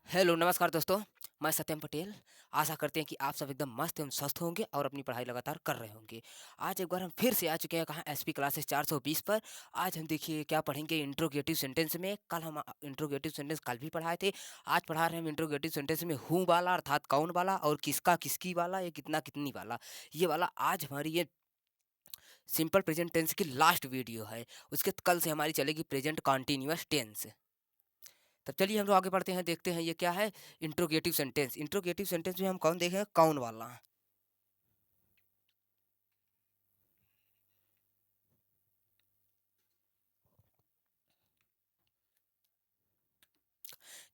Hello नमस्कार दोस्तों। मैं सत्यम पटेल। आशा करते हैं कि आप सब एकदम मस्त एवं स्वस्थ होंगे और अपनी पढ़ाई लगातार कर रहे होंगे। आज एक बार हम फिर से आ चुके हैं कहाँ एसपी क्लासेस 420 पर। आज हम देखिए क्या पढ़ेंगे इंट्रोगेटिव सेंटेंस में। कल हम इंट्रोगेटिव सेंटेंस कल भी पढ़ाए थे। आज पढ़ा रहे हैं हम इंट्रोगेटिव सेंटेंस में हूँ वाला अर्थात कौन वाला और किसका किसकी वाला या कितना कितनी वाला। ये वाला आज हमारी ये सिंपल प्रेजेंट टेंस की लास्ट वीडियो है। उसके कल से हमारी चलेगी प्रेजेंट कॉन्टिन्यूअस टेंस। तब चलिए हम लोग आगे बढ़ते हैं, देखते हैं ये क्या है। Interrogative sentence. इंट्रोगेटिव सेंटेंस में हम कौन देखें, कौन वाला।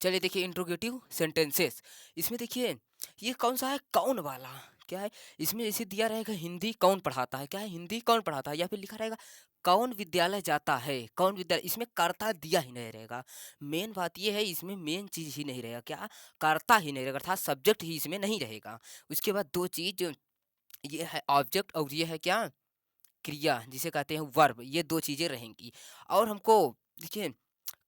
चलिए देखिए इंट्रोगेटिव सेंटेंसेस। इसमें देखिए ये कौन सा है, कौन वाला। क्या है इसमें, जैसे दिया रहेगा हिंदी कौन पढ़ाता है, क्या है हिंदी कौन पढ़ाता है, या फिर लिखा रहेगा कौन विद्यालय जाता है, कौन विद्यालय। इसमें कर्ता दिया ही नहीं रहेगा। मेन बात ये है, इसमें मेन चीज ही नहीं रहेगा, क्या कर्ता ही नहीं रहेगा अर्थात सब्जेक्ट ही इसमें नहीं रहेगा। उसके बाद दो चीज, ये है ऑब्जेक्ट और ये है क्या, क्रिया जिसे कहते हैं वर्ब। ये दो चीजें रहेंगी। और हमको देखिए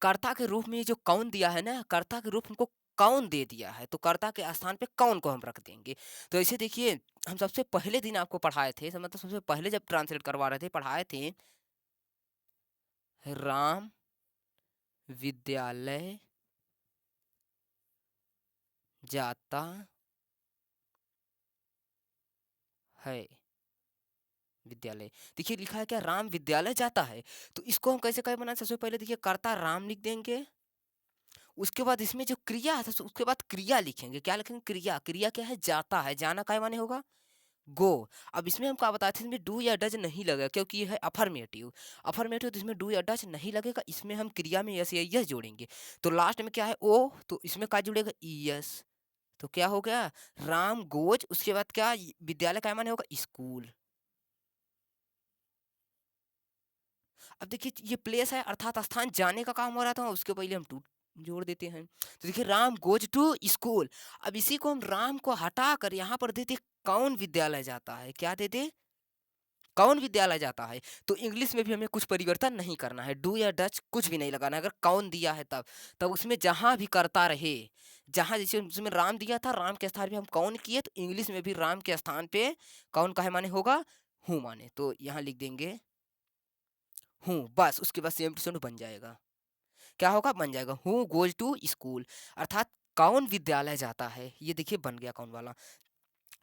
कर्ता के रूप में जो कौन दिया है ना, कर्ता के रूप हमको कौन दे दिया है, तो कर्ता के स्थान पे कौन को हम रख देंगे। तो ऐसे देखिए हम सबसे पहले दिन आपको पढ़ाए थे, मतलब सबसे पहले जब ट्रांसलेट करवा रहे थे पढ़ाए थे, राम विद्यालय जाता है। विद्यालय, देखिए लिखा है क्या, राम विद्यालय जाता है। तो इसको हम कैसे कैसे बनाए, सबसे पहले देखिए कर्ता राम लिख देंगे। उसके बाद इसमें जो क्रिया है उसके बाद क्रिया लिखेंगे, क्या लिखेंगे, क्रिया। क्रिया क्या है, जाता है, जाना का माने होगा गो। अब इसमें हम क्या बताते हैं, इसमें डू या डज नहीं लगेगा क्योंकि ये है अफर्मेटिव। अफर्मेटिव तो इसमें डू या डज नहीं लगेगा, इसमें हम क्रिया में यस या यस जोड़ेंगे। तो लास्ट में क्या है ओ, तो इसमें क्या जुड़ेगा, यस। तो क्या हो गया, राम गोज, उसके बाद क्या, विद्यालय का माने होगा स्कूल। अब देखिए ये प्लेस है अर्थात स्थान, जाने का काम हो रहा था, उसके पहले हम टू जोड़ देते हैं। तो देखिए राम गोज टू स्कूल। अब इसी को हम राम को हटा कर यहाँ पर देते कौन विद्यालय जाता है, क्या देते, कौन विद्यालय जाता है। तो इंग्लिश में भी हमें कुछ परिवर्तन नहीं करना है, डू या डच कुछ भी नहीं लगाना है। अगर कौन दिया है तब तब उसमें जहां भी करता रहे, जहां जैसे उसमें राम दिया था, राम के स्थान पे हम कौन किए, तो इंग्लिश में भी राम के स्थान पे कौन का है माने होगा हूँ माने। तो यहाँ लिख देंगे हूँ, बस उसके बाद सेम टू सेम बन जाएगा। क्या होगा, बन जाएगा हु गोज टू स्कूल अर्थात कौन विद्यालय जाता है। ये देखिए बन गया कौन वाला।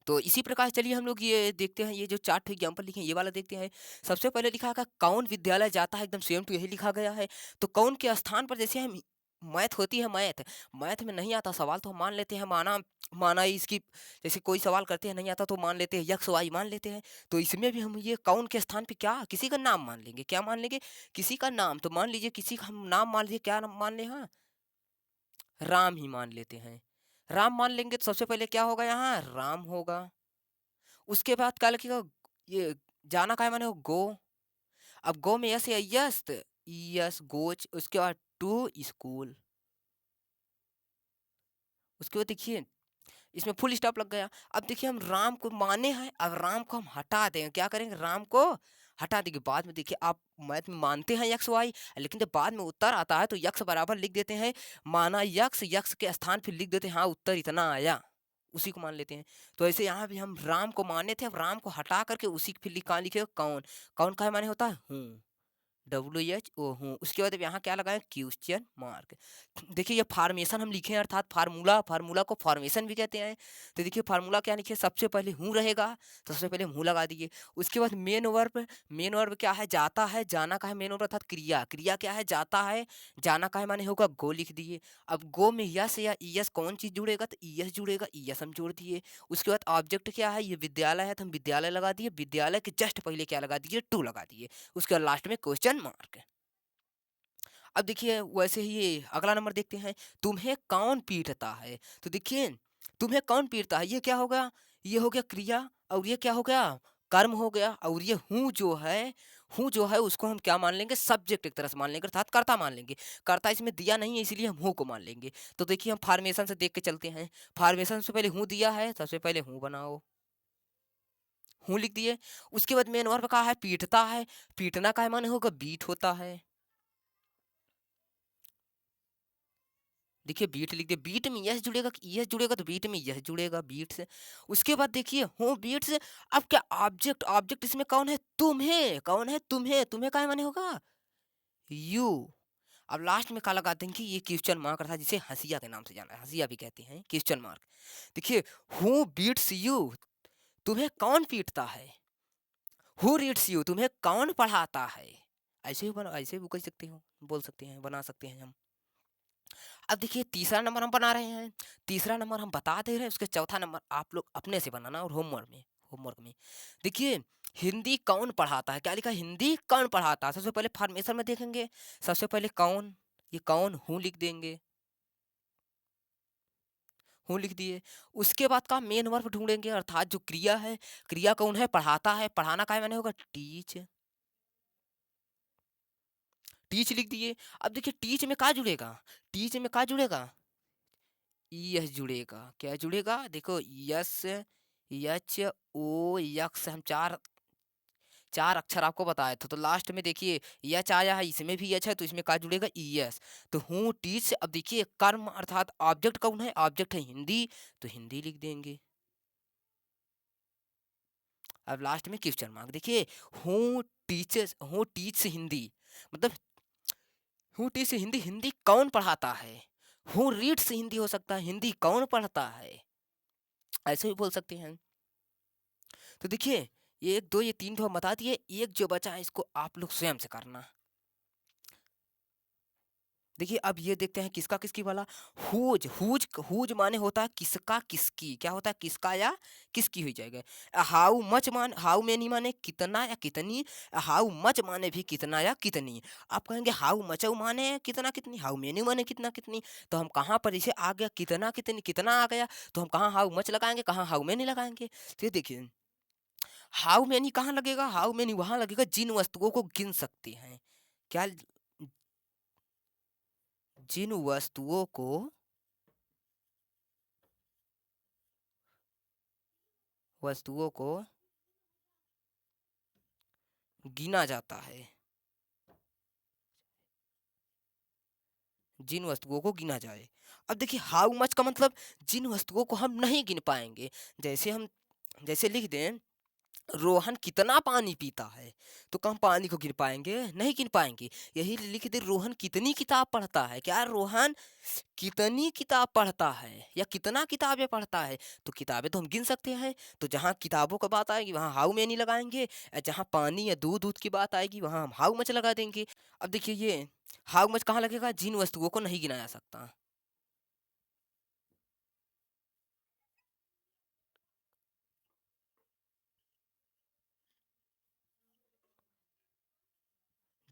तो इसी प्रकार चलिए हम लोग ये देखते हैं, ये जो चार्ट एग्जाम्पल लिखे हैं ये वाला देखते हैं। सबसे पहले लिखा है कौन विद्यालय जाता है, एकदम सेम टू यही लिखा गया है। तो कौन के स्थान पर जैसे हम मैथ होती है, मैथ मैथ में नहीं आता सवाल तो हम मान लेते हैं माना, माना इसकी, जैसे कोई सवाल करते हैं नहीं आता तो मान लेते हैं यक्स वाई मान लेते हैं। तो इसमें भी हम ये कौन के स्थान पे क्या किसी का नाम मान लेंगे, क्या मान लेंगे, किसी का नाम। तो मान लीजिए किसी का हम नाम मान लीजिए, क्या नाम मान ले, हाँ राम ही मान लेते हैं। राम मान लेंगे तो सबसे पहले क्या होगा, यहाँ राम होगा। उसके बाद क्या लिखेगा, ये जाना का है माने गो। अब गो में यस या यस, यस गोच। उसके बाद टू स्कूल। उसके बाद देखिए इसमें फुल स्टॉप लग गया। अब देखिए हम राम को माने हैं, अब राम को हम हटा देंगे, क्या करेंगे, राम को हटा देंगे। बाद में देखिए आप मैथ में मानते हैं यक्स वाई, लेकिन जब बाद में उत्तर आता है तो यक्स बराबर लिख देते हैं, माना यक्स, यक्स के स्थान फिर लिख देते हैं हाँ उत्तर इतना आया, उसी को मान लेते हैं। तो ऐसे यहाँ भी हम राम को माने थे, अब राम को हटा करके उसी फिर कहाँ लिखे कौन। कौन का माने होता है हूँ, डब्ल्यू एच ओ हूँ। उसके बाद अब यहाँ क्या लगाए, क्वेश्चन मार्क। देखिए ये फार्मेशन हम लिखे हैं अर्थात फार्मूला, फार्मूला को फॉर्मेशन भी कहते हैं। तो देखिए फार्मूला क्या लिखे, सबसे पहले हूँ रहेगा तो सबसे पहले हूँ लगा दिए। उसके बाद मेन वर्ब, मेन वर्ब क्या है, जाता है, जाना का है मेन वर्ब अर्थात क्रिया। क्रिया क्या है, जाता है, जाना का है माने होगा गो लिख दिए। अब गो में यस या ईएस कौन चीज जुड़ेगा, तो ईएस जुड़ेगा, ईएस हम जोड़ दिए। उसके बाद ऑब्जेक्ट क्या है, ये विद्यालय है तो हम विद्यालय लगा दिए, विद्यालय के जस्ट पहले क्या लगा दिए, टू लगा दिए। उसके बाद लास्ट में क्वेश्चन मार्क। अब देखिए वैसे ही ये अगला नंबर देखते हैं, तुम्हें कौन पीटता है। तो देखिए तुम्हें कौन पीटता है, ये क्या हो गया, ये हो गया क्रिया, और ये क्या हो गया, कर्म हो गया। और ये हूँ जो है, हूँ जो है उसको हम क्या मान लेंगे, सब्जेक्ट एक तरह से मान लेंगे अर्थात कर्ता मान लेंगे। कर्ता इसमें दिया नहीं है इसलिए हम हूँ को मान लेंगे। तो देखिए हम फार्मेशन से देख के चलते हैं। फार्मेशन से पहले हूँ दिया है, सबसे पहले हूँ बनाओ, हूँ लिख दिए। उसके बाद मेन वर्ब का है पीटता है, पीटना का माने होगा बीट होता है। देखिए बीट लिख दिया, बीट में यस जुड़ेगा, यस जुड़ेगा तो बीट में यस जुड़ेगा बीट से। उसके बाद देखिए हो बीट से। अब क्या ऑब्जेक्ट, ऑब्जेक्ट इसमें कौन है? तुम्हें। कौन है? तुम्हें। तुम्हें का माने होगा यू। अब लास्ट में क्या लगा देंगे? ये क्वेश्चन मार्क था, जिसे हंसिया के नाम से जाना है, हंसिया भी कहते हैं क्वेश्चन मार्क। देखिए हु बीट्स यू, तुम्हें कौन पीटता है? हु रीड्स यू, तुम्हें कौन पढ़ाता है? ऐसे भी बना, ऐसे भी कह सकते हो, बोल सकते हैं, बना सकते हैं हम। अब देखिए तीसरा नंबर हम बना रहे हैं, तीसरा नंबर हम बता दे रहे हैं, उसके चौथा नंबर आप लोग अपने से बनाना और होमवर्क में देखिए हिंदी कौन पढ़ाता है, क्या लिखा है? हिंदी कौन पढ़ाता है। सबसे पहले फॉर्मेशन में देखेंगे, सबसे पहले कौन, ये कौन हूँ लिख देंगे, हूँ लिख दिए। उसके बाद का मेन वर्ब ढूंढेंगे, अर्थात जो क्रिया है, क्रिया कौन है? पढ़ाता है, पढ़ाना का मैंने होगा टीच, टीच लिख दिए। अब देखिए टीच में का जुड़ेगा, टीच में का जुड़ेगा? यस जुड़ेगा। क्या जुड़ेगा? देखो यस, यच, ओ, यक्स, हम चार चार अक्षर आपको बताए थे, तो लास्ट में देखिए यच आया है, इसमें भी यच है, तो इसमें का जुड़ेगा? यस। तो हूँ टीच। अब देखिए कर्म अर्थात ऑब्जेक्ट कौन है? ऑब्जेक्ट है हिंदी, तो हिंदी लिख देंगे। अब लास्ट में क्वेश्चन मार्क। देखिए हूँ टीचर्स, हूँ टीच हिंदी, मतलब हूँ टीच हिंदी, हिंदी कौन पढ़ाता है? हूँ रीड्स हिंदी हो सकता है, हिंदी कौन पढ़ता है, ऐसे भी बोल सकते हैं। तो देखिए ये एक दो ये तीन तो हम बता दिए, एक जो बचा है इसको आप लोग स्वयं से करना। देखिए अब ये देखते हैं किसका किसकी वाला। हुज, हुज, हुज माने होता है किसका किसकी, क्या होता है? किसका या किसकी हो जाएगा। हाउ मच मान, हाउ मेनी माने कितना या कितनी, हाउ मच माने भी कितना या कितनी। आप कहेंगे हाउ मच माने कितना कितनी, हाउ मेनी माने कितना कितनी, तो हम कहाँ पर जैसे आ गया कितना कितनी, कितना आ गया, तो हम कहाँ हाउ मच लगाएंगे, कहाँ हाउ मेनी लगाएंगे। तो ये देखिए हाउ मेनी कहाँ लगेगा? हाउ मेनी वहां लगेगा जिन वस्तुओं को गिन सकते हैं। क्या? जिन वस्तुओं को, वस्तुओं को गिना जाता है, जिन वस्तुओं को गिना जाए। अब देखिए हाउ मच का मतलब जिन वस्तुओं को हम नहीं गिन पाएंगे। जैसे हम, जैसे लिख दें रोहन कितना पानी पीता है, तो कम पानी को गिन पाएंगे? नहीं गिन पाएंगे। यही लिख दे रोहन कितनी किताब पढ़ता है, क्या रोहन कितनी किताब पढ़ता है या कितना किताबें पढ़ता है, तो किताबें तो हम गिन सकते हैं। तो जहाँ किताबों का बात आएगी वहाँ हाउ मैनी लगाएंगे, और जहाँ पानी या दूध दूध की बात आएगी वहाँ हम हाउ मच लगा देंगे। अब देखिए ये हाउ मच कहाँ लगेगा? जिन वस्तुओं को नहीं गिना जा सकता।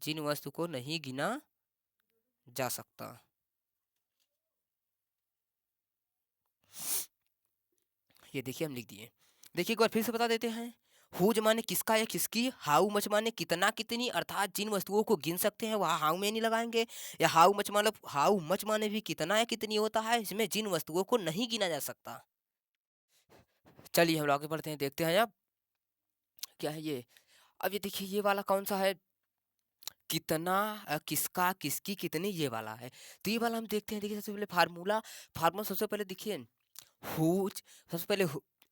जिन वस्तु को नहीं गिना जा सकता। ये देखिए हम लिख दिए। देखिए एक बार फिर से बता देते हैं। हुज माने किसका या किसकी, हाउ मच माने कितना कितनी, अर्थात जिन वस्तुओं को गिन सकते हैं वहाँ हाउ मैनी लगाएंगे। या हाउ मच मतलब हाउ मच माने भी कितना या कितनी होता है, इसमें जिन वस्तुओं को नहीं गिना जा सकता। चलिए हम लोग आगे बढ़ते हैं, देखते हैं अब क्या है ये। अब ये देखिए ये वाला कौन सा है? कितना, किसका, किसकी, कितनी, ये वाला है। तो ये वाला हम देखते हैं। देखिए सबसे पहले फार्मूला, फार्मूला सबसे पहले देखिए हुज, सबसे पहले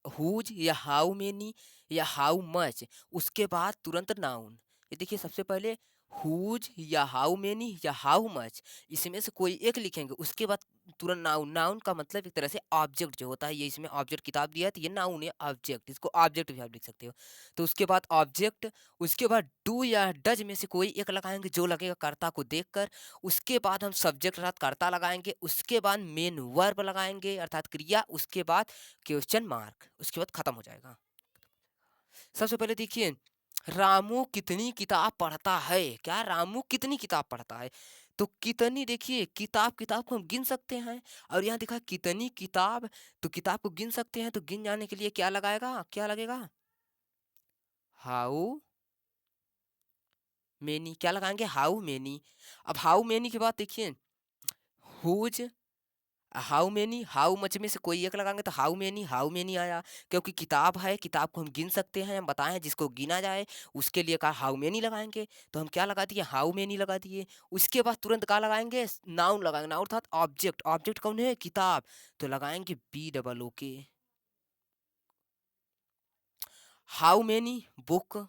हुज या हाउ मेनी या हाउ मच, उसके बाद तुरंत नाउन। ये देखिए सबसे पहले हुज या हाउ मेनी या हाउ मच, इसमें से कोई एक लिखेंगे, उसके बाद तुरंत नाउन। नाउन का मतलब एक तरह से ऑब्जेक्ट जो होता है, ये इसमें ऑब्जेक्ट किताब दिया है तो ये नाउन है ऑब्जेक्ट, इसको ऑब्जेक्ट भी आप लिख सकते हो। तो उसके बाद ऑब्जेक्ट, उसके बाद डू या डज में से कोई एक लगाएंगे जो लगेगा कर्ता को देखकर। उसके बाद हम सब्जेक्ट अर्थात कर्ता लगाएंगे, उसके बाद मेन वर्ब लगाएंगे अर्थात क्रिया, उसके बाद क्वेश्चन मार्क, उसके बाद खत्म हो जाएगा। सबसे पहले देखिए रामू कितनी किताब पढ़ता है, क्या रामू कितनी किताब पढ़ता है, तो कितनी देखिए किताब, किताब को हम गिन सकते हैं, और यहाँ देखा कितनी किताब, तो किताब को गिन सकते हैं, तो गिन जाने के लिए क्या लगाएगा, क्या लगेगा? हाउ मेनी, क्या लगाएंगे? How many. अब हाउ मेनी के बाद देखिए whose how many how much में से कोई एक लगाएंगे तो हाउ मेनी आया, क्योंकि किताब है, किताब को हम गिन सकते हैं, हम बताएं जिसको गिना जाए उसके लिए कहा हाउ मेनी लगाएंगे, तो हम क्या लगा दिए, हाउ मेनी लगा दिए। उसके बाद तुरंत क्या लगाएंगे, नाउन लगाएंगे, नाउन अर्थात ऑब्जेक्ट, ऑब्जेक्ट कौन है, किताब, तो लगाएंगे बी डबल ओ के। हाउ मेनी बुक,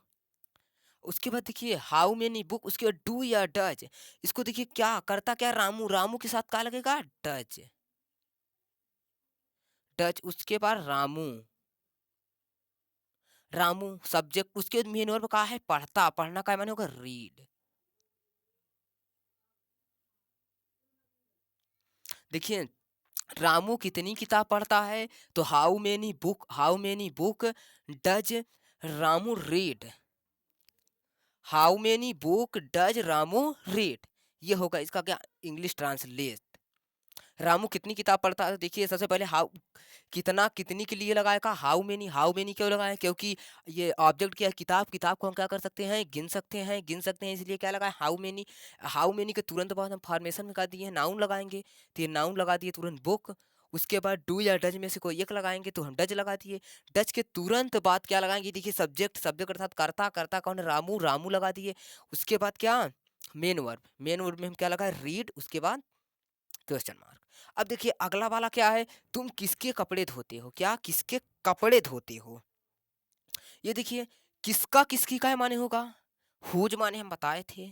उसके बाद देखिए हाउ मेनी बुक, उसके बाद डू या डज, इसको देखिए क्या करता, क्या रामू, रामू के साथ क्या लगेगा, डज, डज, उसके बाद रामू, रामू सब्जेक्ट, उसके बाद मेन वर्ब कहा है पढ़ता, पढ़ना का माने होगा रीड। देखिए रामू कितनी किताब पढ़ता है, तो how many book does Ramu read, how many book does Ramu read, ये होगा इसका क्या इंग्लिश ट्रांसलेट। रामू कितनी किताब पढ़ता है, तो देखिए सबसे पहले हाउ, कितना कितनी के लिए लगाया का हाउ मेनी क्यों लगाया, क्योंकि ये ऑब्जेक्ट क्या है, किताब, किताब को हम क्या कर सकते हैं, गिन सकते हैं, गिन सकते हैं, इसलिए क्या लगाया हाउ मेनी। हाउ मेनी के तुरंत बाद हम फॉर्मेशन में कर दिए नाउन लगाएंगे, तो ये नाउन लगा दिए तुरंत बुक। उसके बाद डू या डज में से कोई एक लगाएंगे तो हम डज लगा दिए। डज के तुरंत बाद क्या लगाएंगे, देखिए सब्जेक्ट, सब्जेक्ट अर्थात करता, करता कौन है, रामू, रामू लगा दिए। उसके बाद क्या, मेन वर्ब, मेन वर्ब में हम क्या लगाए, रीड, उसके बाद क्वेश्चन मार्क। अब देखिए अगला वाला क्या है, तुम किसके कपड़े धोते हो, क्या किसके कपड़े धोते हो, ये देखिए किसका किसकी का माने होगा, हुज माने हम बताए थे,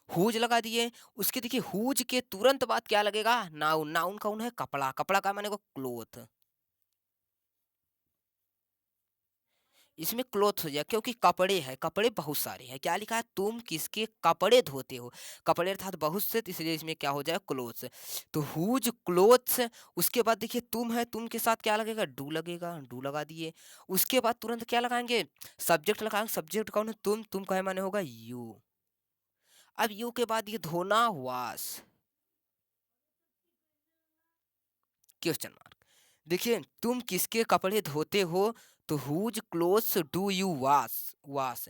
हुज लगा दिए। उसके देखिए हुज के तुरंत बाद क्या लगेगा, नाउन, नाउन कौन है, कपड़ा, कपड़ा का माने को क्लोथ, इसमें क्लोथ हो जाए, क्योंकि कपड़े हैं, कपड़े बहुत सारे हैं, क्या लिखा है, तुम किसके कपड़े धोते हो, कपड़े अर्थात बहुत से, तो इसलिए इसमें क्या हो जाए, क्लोथ्स, तो हुज क्लोथ्स। उसके बाद देखिए तुम है, तुम के साथ क्या लगेगा, डू लगेगा, डू लगा दिए। उसके बाद तुरंत क्या लगाएंगे, सब्जेक्ट लगाएंगे, सब्जेक्ट कौन है, तुम का माने होगा यू। अब यू के बाद ये धोना, वाश, क्वेश्चन मार्क। देखिए तुम किसके कपड़े धोते हो, तो whose clothes do you wash, wash,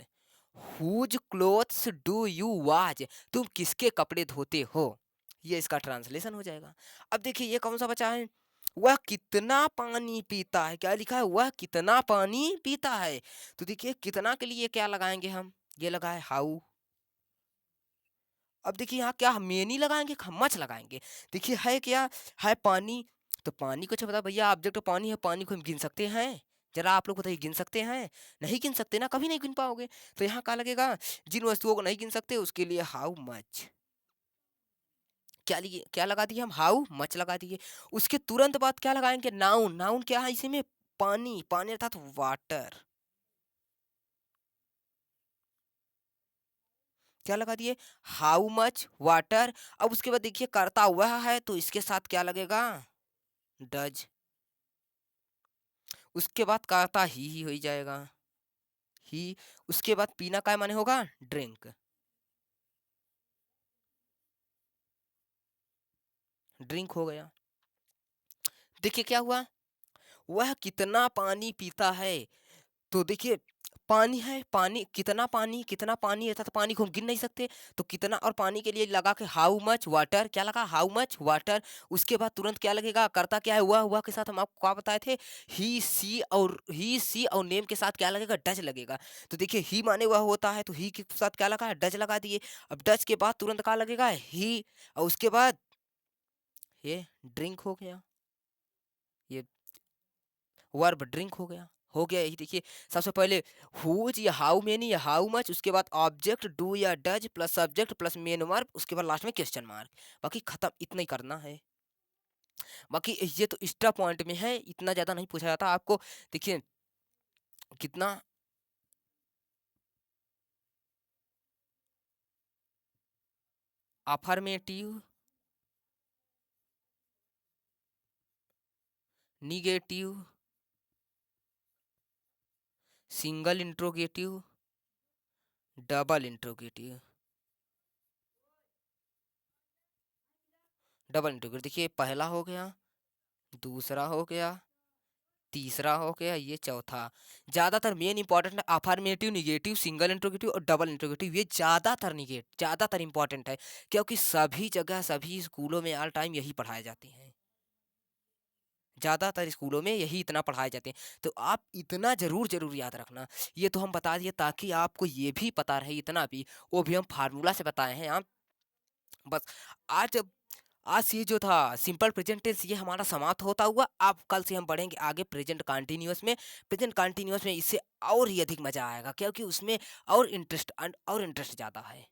whose clothes do you wash, तुम किसके कपड़े धोते हो, ये इसका ट्रांसलेशन हो जाएगा। अब देखिए ये कौन सा बचा है, वह कितना पानी पीता है, क्या लिखा है, वह कितना पानी पीता है, तो देखिए कितना के लिए क्या लगाएंगे हम, ये लगा है हाउ। अब देखिए यहाँ क्या मेनी लगाएंगे, मच लगाएंगे, देखिए है क्या, है पानी, तो पानी को अच्छा बता भैया, ऑब्जेक्ट तो पानी है, पानी को हम गिन सकते हैं, जरा आप लोग बताइए गिन सकते हैं, नहीं गिन सकते ना, कभी नहीं गिन पाओगे, तो यहाँ क्या लगेगा, जिन वस्तुओं को नहीं गिन सकते उसके लिए हाउ मच, क्या लिए क्या लगा दिए हम, हाउ मच लगा दिए। उसके तुरंत बाद क्या लगाएंगे, नाउन, नाउन क्या है इसी में, पानी, पानी अर्थात वाटर, क्या लगा दिए, हाउ मच वाटर। अब उसके बाद देखिए करता हुआ है, तो इसके साथ क्या लगेगा, डज, उसके बाद करता ही हो जाएगा, ही। उसके बाद पीना का माने होगा ड्रिंक, ड्रिंक हो गया। देखिए क्या हुआ, वह कितना पानी पीता है, तो देखिए पानी है, पानी कितना, पानी कितना पानी है, तो पानी को हम गिन नहीं सकते, तो कितना और पानी के लिए लगा के हाउ मच वाटर, क्या लगा, हाउ मच वाटर। उसके बाद तुरंत क्या लगेगा, करता क्या है, हुआ के साथ हम आपको क्या बताए थे, ही सी और नेम के साथ क्या लगेगा, डज लगेगा, तो देखिए ही माने हुआ होता है, तो ही के साथ क्या लगा, डज लगा दिए। अब डज के बाद तुरंत क्या लगेगा, ही, और उसके बाद ये ड्रिंक हो गया, ये वर्ब ड्रिंक हो गया यही देखिए। सबसे पहले हुज या हाउ मेनी या हाउ मच, उसके बाद ऑब्जेक्ट डू या does plus subject plus main verb, उसके बाद लास्ट में क्वेश्चन मार्क, बाकी खत्म, इतना ही करना है। बाकी ये तो एक्स्ट्रा पॉइंट में है, इतना ज्यादा नहीं पूछा जाता आपको। देखिए कितना, affirmative, negative, single interrogative, double interrogative, double interrogative, देखिए पहला हो गया, दूसरा हो गया, तीसरा हो गया, ये चौथा। ज़्यादातर मेन इंपॉर्टेंट है अफर्मेटिव, निगेटिव, सिंगल इंट्रोगेटिव और डबल इंट्रोगेटिव। ये ज़्यादातर इंपॉर्टेंट है, क्योंकि सभी जगह सभी स्कूलों में ऑल टाइम यही पढ़ाए जाते हैं। ज़्यादातर स्कूलों में यही इतना पढ़ाए जाते हैं, तो आप इतना ज़रूर याद रखना। ये तो हम बता दिए ताकि आपको ये भी पता रहे, इतना भी, वो भी हम फार्मूला से बताए हैं आप। बस आज आज ये जो था सिंपल प्रेजेंट टेंस, ये हमारा समाप्त होता हुआ। अब कल से हम बढ़ेंगे आगे प्रेजेंट कंटिन्यूअस में। प्रेजेंट कंटिन्यूअस में इससे और ही अधिक मजा आएगा, क्योंकि उसमें और इंटरेस्ट ज़्यादा है।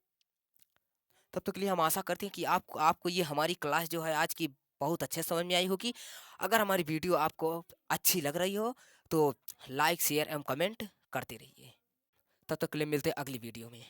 तब तक के लिए हम आशा करते हैं कि आपको आपको ये हमारी क्लास जो है आज की बहुत अच्छे समझ में आई होगी। अगर हमारी वीडियो आपको अच्छी लग रही हो तो लाइक शेयर एवं कमेंट करते रहिए। तब तक के लिए मिलते हैं अगली वीडियो में।